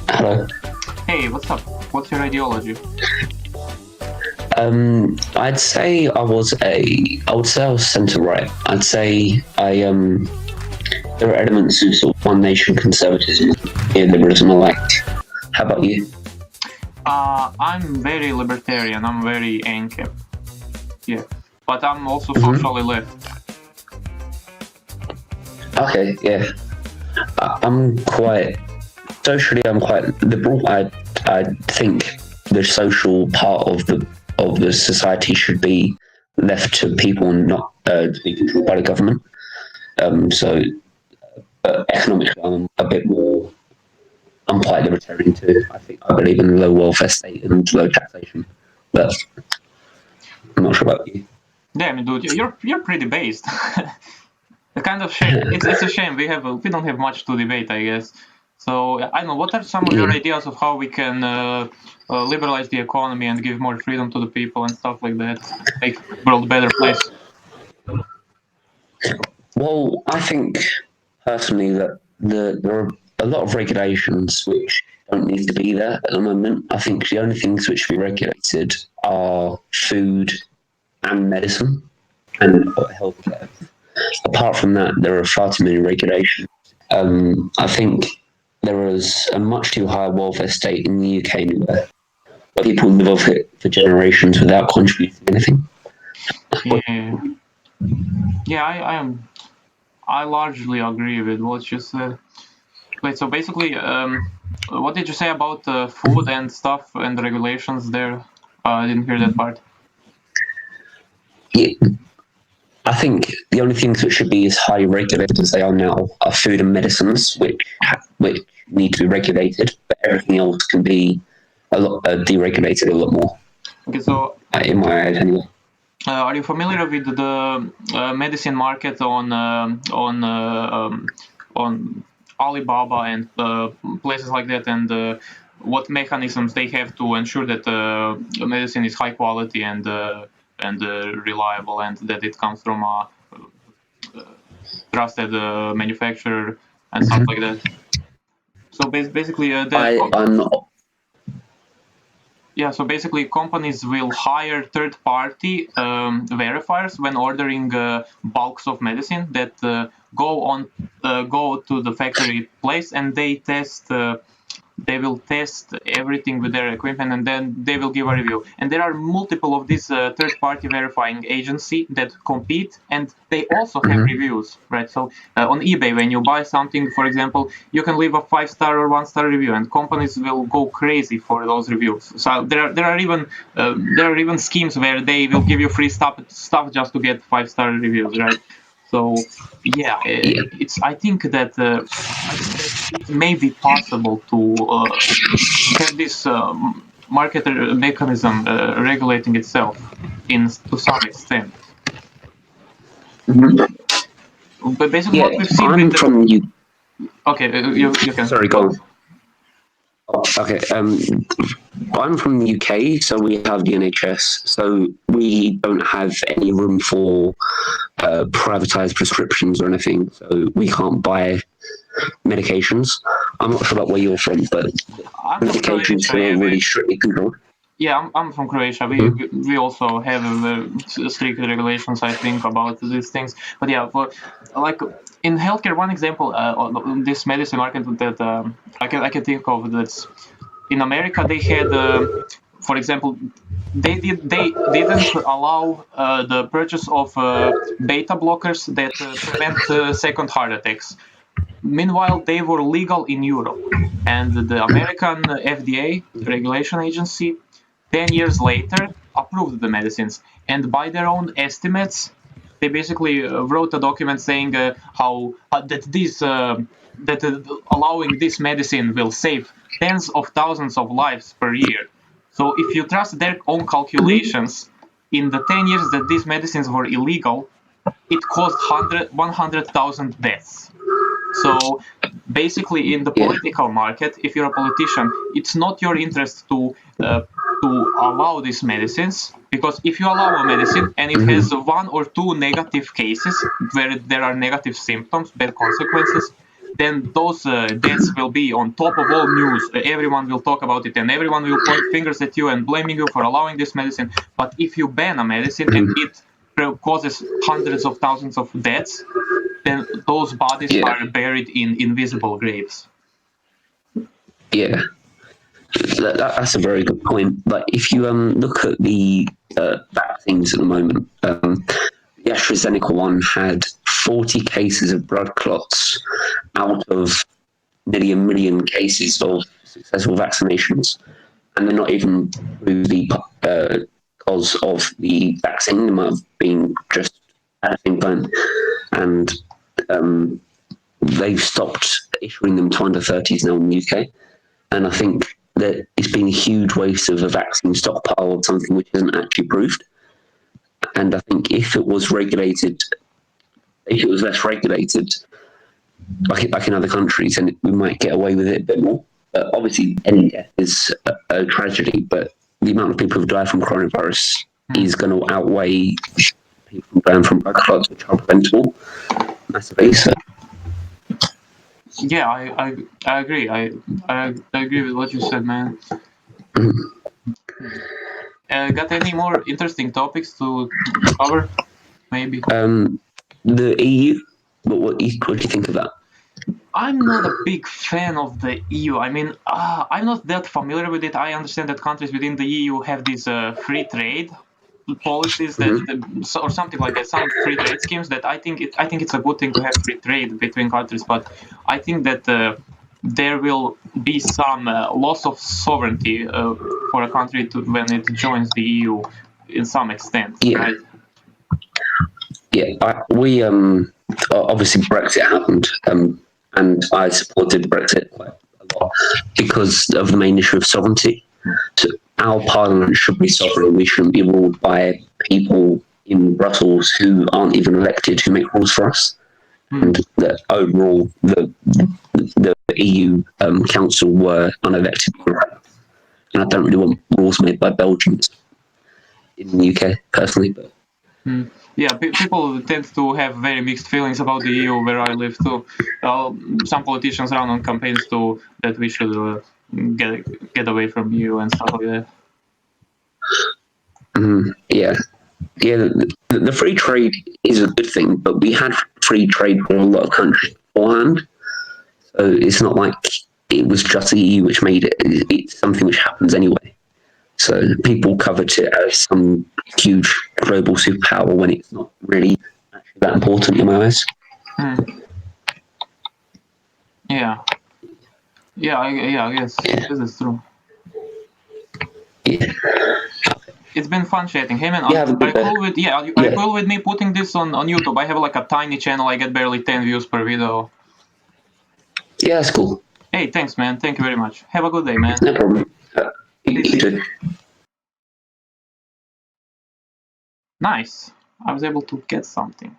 Hello. Hey, what's up? What's your ideology? I would say I was centre right. I'd say there are elements of sort of one nation conservatism, neoliberalism I liked. How about you? I'm very libertarian. I'm very ANCAP. Yeah, but I'm also Mhm. socially left. Okay, yeah. I'm quite socially. I'm quite liberal. I think the social part of the society should be left to people and not to be controlled by the government. So economically, I'm quite libertarian too. I believe in low welfare state and low taxation, but I'm not sure about you. Yeah, I mean, dude, you're pretty based. A kind of shame. It's a shame we don't have much to debate, I guess. So I don't know. What are some of your Yeah. ideas of how we can liberalize the economy and give more freedom to the people and stuff like that? Make the world a better place. Well, I think personally that there are a lot of regulations which don't need to be there at the moment. I think the only things which should be regulated are food and medicine and healthcare. Apart from that, there are far too many regulations. I think there is a much too high welfare state in the UK where people live off it for generations without contributing anything. Yeah, yeah, I largely agree with what you said. Wait, so basically, what did you say about food and stuff and regulations there? I didn't hear that part. Yeah, I think the only things that should be as highly regulated as they are now are food and medicines, which need to be regulated, but everything else can be a lot deregulated a lot more, Okay, so in my eyes anyway. are you familiar with the medicine market on Alibaba and places like that, and what mechanisms they have to ensure that medicine is high quality and reliable, and that it comes from a trusted manufacturer and stuff like that. So basically, I'm not. yeah. So basically, companies will hire third-party verifiers when ordering bulks of medicine that go to the factory place, and they will test everything with their equipment, and then they will give a review. And there are multiple of these third-party verifying agency that compete, and they also have Mhm. reviews, right? So on eBay, when you buy something, for example, you can leave a 5-star or 1-star review, and companies will go crazy for those reviews. So there are even schemes where they will give you free stuff just to get 5-star reviews, right? So yeah, Yeah, I think that it may be possible to have this market mechanism regulating itself to some extent. Mhm. But basically, Yeah. what we've seen I'm with the from the U. okay, you can Sorry, go go. on. Okay. I'm from the UK, so we have the NHS, so we don't have any room for privatized prescriptions or anything. So we can't buy medications. I'm not sure about where you're from, but I'm from medications Croatia. here are Yeah, really strictly controlled. I'm from Croatia. Mhm. We also have strict regulations, I think, about these things. But yeah, like in healthcare, one example on this medicine market that I can think of that's in America they had, for example, they didn't allow the purchase of beta blockers that prevent second heart attacks. Meanwhile, they were legal in Europe, and the American FDA regulation agency 10 years later approved the medicines, and by their own estimates they basically wrote a document saying how that allowing this medicine will save tens of thousands of lives per year. So if you trust their own Mhm. calculations, in the 10 years that these medicines were illegal, it caused 100,000 deaths. So basically, in the Yeah. political market, if you're a politician, it's not your interest to allow these medicines, because if you allow a medicine and it has Mhm. one or two negative cases where there are negative symptoms, bad consequences, then those deaths will be on top of all news. Everyone will talk about it, and everyone will point fingers at you and blaming you for allowing this medicine. But if you ban a medicine and it causes hundreds of thousands of deaths, then those bodies Yeah. are buried in invisible graves. Yeah, that's a very good point. But if you look at the vaccines at the moment, the AstraZeneca one had 40 cases of blood clots out of nearly 1 million cases of successful vaccinations, and they're not even through the cause of the vaccine. They might have been just at the same time, and they've stopped issuing them to under 30s now in the UK. And I think that it's been a huge waste of a vaccine stockpile of something which isn't actually proved. And I think if it was regulated, if it was less regulated, like in other countries, then we might get away with it a bit more. But obviously, any death is a tragedy, but the amount of people who die from coronavirus is going to outweigh people dying from blood clots, which are preventable massively. So. Yeah, I agree. I agree with what you said, man. Got any more interesting topics to cover? Maybe. The EU. What do you think of that? I'm not a big fan of the EU. I mean, I'm not that familiar with it. I understand that countries within the EU have these free trade policies that, or something like that, some free trade schemes. That I think it's a good thing to have free trade between countries. But I think that there will be some loss of sovereignty for a country when it joins the EU in some extent. Yeah. Right? Yeah, we obviously Brexit happened, and I supported Brexit quite a lot because of the main issue of sovereignty. So our parliament should be sovereign. We shouldn't be ruled by people in Brussels who aren't even elected who make rules for us. And that overall, the EU Council were unelected, and I don't really want rules made by Belgians in the UK personally, but. Yeah, people tend to have very mixed feelings about the EU where I live too. Some politicians run on campaigns too that we should get away from EU and stuff like that. Yeah, the free trade is a good thing, but we had free trade with a lot of countries beforehand, so it's not like it was just the EU which made it. It's something which happens anyway. So people covet it as some huge global superpower when it's not really actually that important in my eyes. Yeah, I guess this is true. Yeah. It's been fun chatting. Hey man, Yeah, are you cool with me putting this on YouTube? I have like a tiny channel. I get barely 10 views per video. Yeah, that's cool. Hey, thanks, man. Thank you very much. Have a good day, man. No problem. You too. Nice. I was able to get something.